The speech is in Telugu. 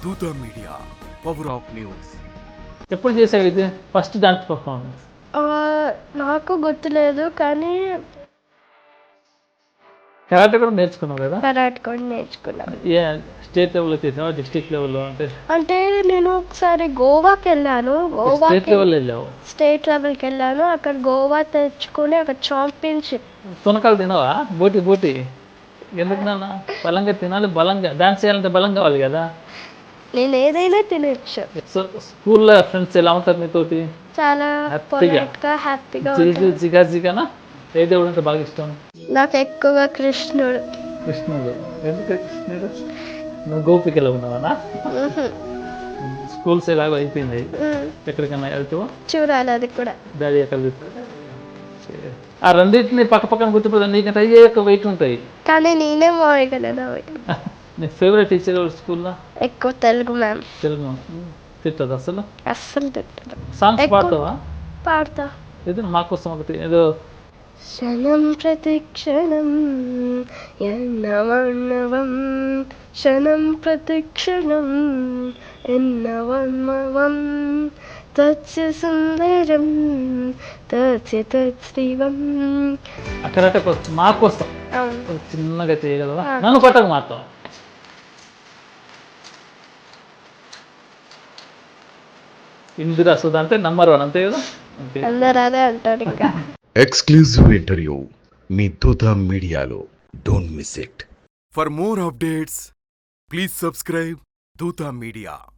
దూత మీడియా, పవర్ ఆఫ్ న్యూస్. ఎప్పుడు చేసావు ఇది ఫస్ట్ డాన్స్ పర్ఫార్మెన్స్? నాకు గుర్తులేదు కానీ కరాటే కూడా నేర్చుకున్నావు కదా? కరాటే కూడా నేర్చుకున్నాను. ఏ స్టేట్ లెవెల్లో చేసావా, డిస్ట్రిక్ట్ లెవెల్లో? అంటే నేను ఒకసారి గోవాకి వెళ్ళాను. స్టేట్ లెవెల్ వెళ్ళావు? స్టేట్ లెవెల్కి వెళ్ళాను. అక్కడ గోవా తెచ్చుకుని అక్కడ ఛాంపియన్షిప్. తునకాలు తినవా? బోటి ఎందుకు నాన్న? బలంగా తినాలి, బలంగా డాన్స్ చేయాలంటే బలం కావాలి కదా. నేను ఏదైనా తినచ్చు. సో స్కూల్లో ఫ్రెండ్స్ ఎలా ఉంటారు నీతోటి? చాలా హ్యాపీగా హ్యాపీగా జిగానా? ఏ దేవుడు అంటే బాగా ఇష్టం? నాకు ఎక్కువగా కృష్ణుడు. కృష్ణుడు. ఎందుకు కృష్ణుడు? నువ్వు గోపికలో ఉన్నావా? స్కూల్స్ ఎలాగో అయిపోయింది, ఎక్కడికన్నా వెళ్తావా? చూడాలి అది కూడా. డాడీ ఎక్కడ తీసుకు ఆ రెండింటిని పక్క పక్కన గుర్తుపడతాను. నీకంటే అయ్యే ఎక్కువ వెయిట్ ఉంటాయి. కానీ నేనే మోయగలను అవి. నీ ఫేవరెట్ టీచర్ ఎవరు స్కూల్లో? ఎక్కువ తెలుగు మ్యామ్. తెలుగు తిట్టదు అసలు? అస్సలు తిట్టదు. సాంగ్స్ పాడతావా? పాడతా. ఏదో మాకోసం ఒకటి ఏదో. క్షణం ప్రతిక్షణం ఎన్నవన్నవం, క్షణం ప్రతిక్షణం ఎన్నవన్మవం, తత్స్య సుందరం తత్స్య తత్స్రీవం. అక్కడ మాకోసం చిన్నగా చేయగలవా? నన్ను పట్టకు మాత్రం. ఇందిరా సుధా అంటే నంబర్ 1 అంతే కదా? అంతే. అందరూ అదే అంటారు. ఇంకా ఎక్స్క్లూజివ్ ఇంటర్వ్యూ మీ దూత మీడియాలో. Don't miss it. For more updates please subscribe దూత మీడియా.